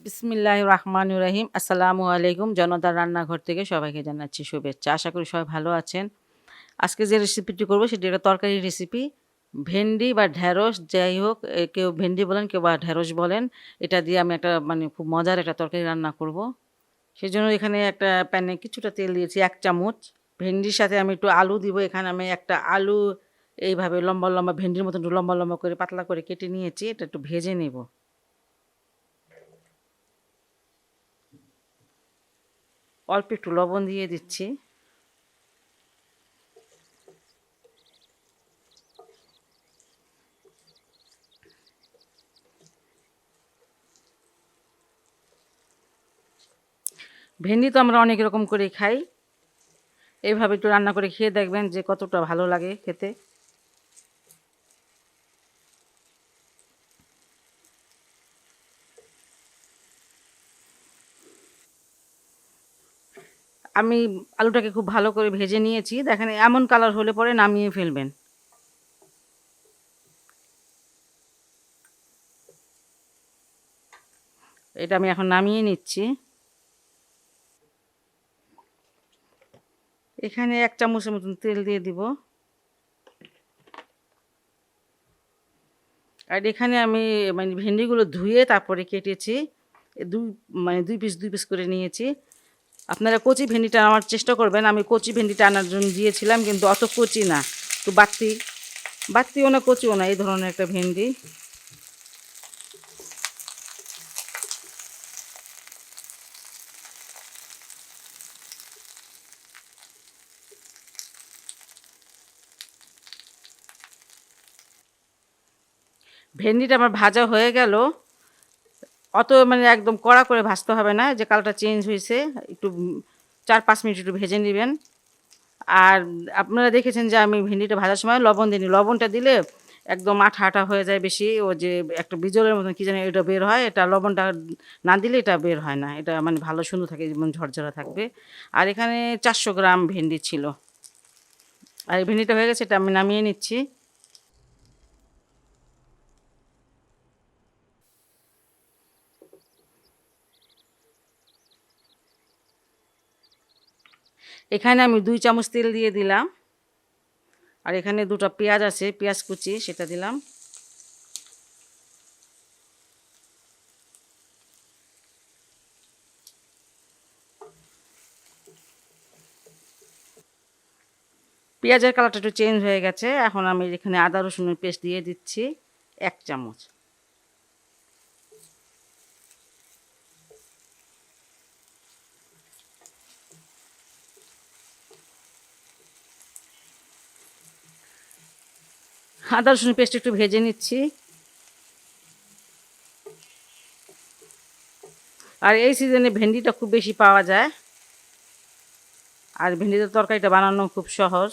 বিসমিল্লাহির রহমানির রহিম। আসসালামু আলাইকুম। জনতার রান্নাঘর থেকে সবাইকে জানাচ্ছি শুভেচ্ছা। আশা করি সবাই ভালো আছেন। আজকে যে রেসিপিটি করব সেটি একটা তরকারি রেসিপি। ভেন্ডি বা ঢেঁড়স যাই হোক, কেউ ভেন্ডি বলেন, কেউ বা ঢেঁড়স বলেন। এটা দিয়ে আমি একটা খুব মজার একটা তরকারি রান্না করব। সেজন্য এখানে একটা প্যানে কিছুটা তেল দিয়েছি ১ চামচ। ভেন্ডির সাথে আমি একটু আলু দিব। এখানে আমি একটা আলু এইভাবে লম্বা, লম্বা ভেন্ডির মতন একটু লম্বা, লম্বা করে পাতলা করে কেটে নিয়েছি। এটা একটু ভেজে নেব। অল্প একটু লবণ দিয়ে দিচ্ছি। ভেন্ডি তো আমরা অনেক রকম করে খাই। এইভাবে একটু রান্না করে খেয়ে দেখবেন যে কতটা ভালো লাগে খেতে। আমি আলুটাকে খুব ভালো করে ভেজে নিয়েছি। দেখেন এমন কালার হলে পরে নামিয়ে ফেলবেন। এটা আমি এখন নামিয়ে নিচ্ছি। এখানে ১ চামচের মতন তেল দিয়ে দিব। আর এখানে আমি ভেন্ডিগুলো ধুয়ে তারপরে কেটেছি। দুই ২ পিস ২ পিস করে নিয়েছি। আপনারা কচি ভেন্ডিটা আনার চেষ্টা করবেন। আমি কচি ভেন্ডিটা আনার জন্য দিয়েছিলাম, কিন্তু অত কচি না, একটু বাড়তিও না কচিও না, এই ধরনের একটা ভেন্ডি। ভেন্ডিটা আমার ভাজা হয়ে গেল। অত একদম কড়া করে ভাজতে হবে না, যে কালারটা চেঞ্জ হয়েছে একটু ৪-৫ মিনিট একটু ভেজে নেবেন। আর আপনারা দেখেছেন যে আমি ভেন্ডিটা ভাজার সময় লবণ দিইনি। লবণটা দিলে একদম আঠা আঠা হয়ে যায় বেশি, ও যে একটা বিজলের মতন কি জানি এটা বের হয়, এটা লবণটা না দিলে এটা বের হয় না। এটা ভালো সুন্দর থাকে, যেমন ঝরঝরা থাকবে। আর এখানে ৪০০ গ্রাম ভেন্ডি ছিল। আর এই ভেন্ডিটা হয়ে গেছে, এটা আমি নামিয়ে নিচ্ছি। এখানে আমি ২ চামচ তেল দিয়ে দিলাম। আর এখানে ২টা পেঁয়াজ আছে, পেঁয়াজ কুচি, সেটা দিলাম। পেঁয়াজের কালারটা একটু চেঞ্জ হয়ে গেছে। এখন আমি এখানে আদা রসুনের পেস্ট দিয়ে দিচ্ছি ১ চামচ। আদা রসুনের পেস্ট একটু ভেজে নিচ্ছি। আর এই সিজনে ভেন্ডিটা খুব বেশি পাওয়া যায়। আর ভেন্ডির তরকারিটা বানানো খুব সহজ।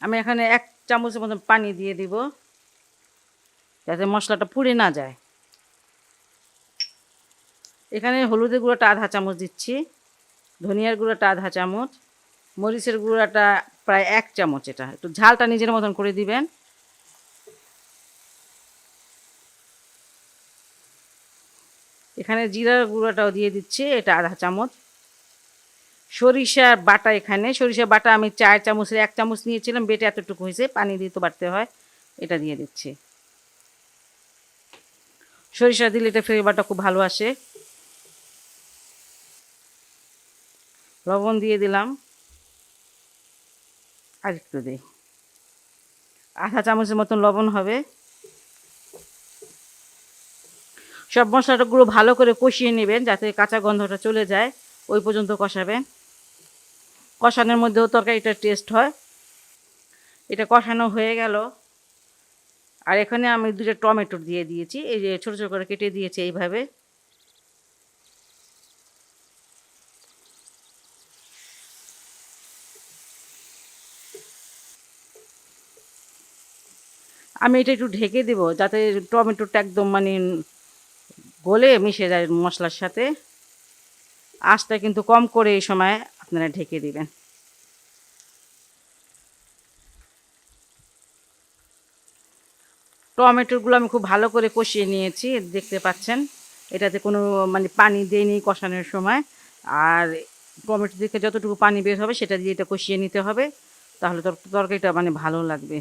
আমি এখানে ১ চামচের মতন পানি দিয়ে দিব, যাতে মশলাটা পুড়ে না যায়। এখানে হলুদের গুঁড়োটা আধা চামচ দিচ্ছি, ধনিয়ার গুঁড়োটা আধা চামচ, মরিচের গুঁড়োটা প্রায় ১ চামচ। এটা একটু ঝালটা নিজের মতন করে দিবেন। এখানে জিরার গুঁড়োটাও দিয়ে দিচ্ছি, এটা আধা চামচ। সরিষার বাটা, এখানে সরিষার বাটা আমি ৪ চামচের ১ চামচ নিয়েছিলাম, বেটে এতটুকু হয়েছে, পানি দিয়ে তো বাটতে হয়। এটা দিয়ে দিচ্ছি। সরিষা দিলে এটা ফ্লেভারটা খুব ভালো আসে। লবণ দিয়ে দিলাম, আর একটু দিই, আধা চামচের মতন লবণ হবে। সব মশলাগুলো ভালো করে কষিয়ে নেবেন, যাতে কাঁচা গন্ধটা চলে যায়, ওই পর্যন্ত কষাবেন। কষানোর মধ্যেও তরকারিটার টেস্ট হয়। এটা কষানো হয়ে গেল। আর এখানে আমি ২টা টমেটো দিয়ে দিয়েছি, এই যে ছোটো ছোটো করে কেটে দিয়েছি এইভাবে। আমি এটা একটু ঢেকে দেব, যাতে টমেটোটা একদম গলে মিশে যায় মশলার সাথে। আঁচটা কিন্তু কম করে এই সময় আপনারা ঢেকে দিবেন। টমেটোগুলো আমি খুব ভালো করে কষিয়ে নিয়েছি, দেখতে পাচ্ছেন। এটাতে কোনো মানে পানি দেইনি কষানোর সময়। আর টমেটো থেকে যতটুকু পানি বের হবে সেটা দিয়ে এটা কষিয়ে নিতে হবে, তাহলে তরকারিটা মানে ভালো লাগবে।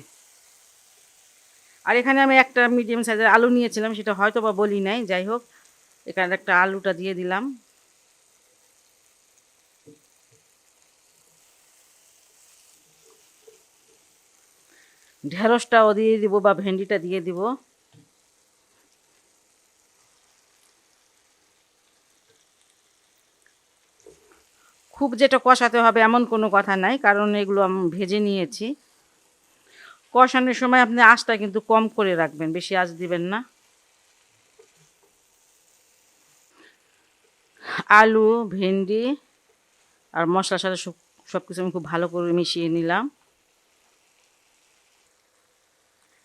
আর এখানে আমি একটা মিডিয়াম সাইজের আলু নিয়েছিলাম, সেটা হয়তো বা বলি নাই, যাই হোক এখানে একটা আলুটা দিয়ে দিলাম। ঢেঁড়সটাও দিয়ে দিব বা ভেন্ডিটা দিয়ে দিব। খুব যেটা কষাতে হবে এমন কোনো কথা নাই, কারণ এগুলো আমি ভেজে নিয়েছি। কষানোর সময় আপনি আঁচটা কিন্তু কম করে রাখবেন, বেশি আঁচ দিবেন না। আলু, ভেন্ডি আর মশলার সাথে সব কিছু আমি খুব ভালো করে মিশিয়ে নিলাম।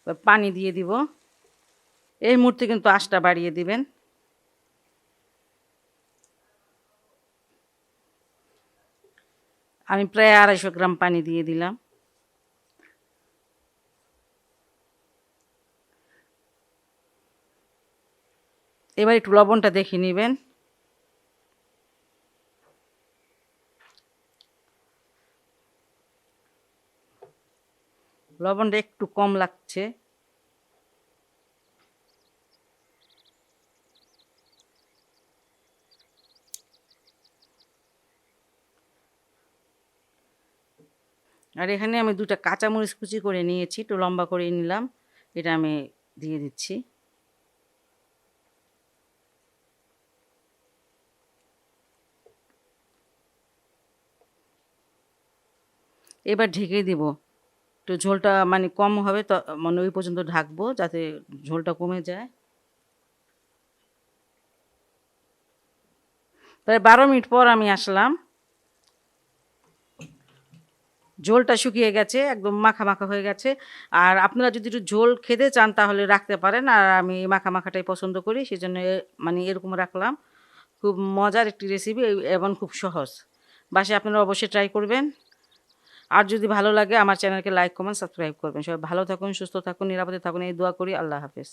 এবার পানি দিয়ে দিব। এই মুহূর্তে কিন্তু আঁচটা বাড়িয়ে দিবেন। আমি প্রায় 250 গ্রাম পানি দিয়ে দিলাম। এবার একটু লবণটা দেখে নেবেন। লবণটা একটু কম লাগছে। আর এখানে আমি 2টা কাঁচামরিচ কুচি করে নিয়েছি, একটু লম্বা করে নিলাম, এটা আমি দিয়ে দিচ্ছি। এবার ঢেকে দিব। একটু ঝোলটা মানে কম হবে, তো মানে ওই পর্যন্ত ঢাকবো যাতে ঝোলটা কমে যায়। প্রায় 12 মিনিট পর আমি আসলাম। ঝোলটা শুকিয়ে গেছে, একদম মাখা মাখা হয়ে গেছে। আর আপনারা যদি একটু ঝোল খেতে চান তাহলে রাখতে পারেন, আর আমি মাখা মাখাটাই পছন্দ করি, সেজন্য মানে এরকম রাখলাম। খুব মজার একটি রেসিপি এবং খুব সহজ। বাসায় আপনারা অবশ্যই ট্রাই করবেন। আর যদি ভালো লাগে আমার চ্যানেলকে লাইক, কমেন্ট, সাবস্ক্রাইব করবেন। সবাই ভালো থাকুন, সুস্থ থাকুন, নিরাপদে থাকুন, এই দোয়া করি। আল্লাহ হাফেজ।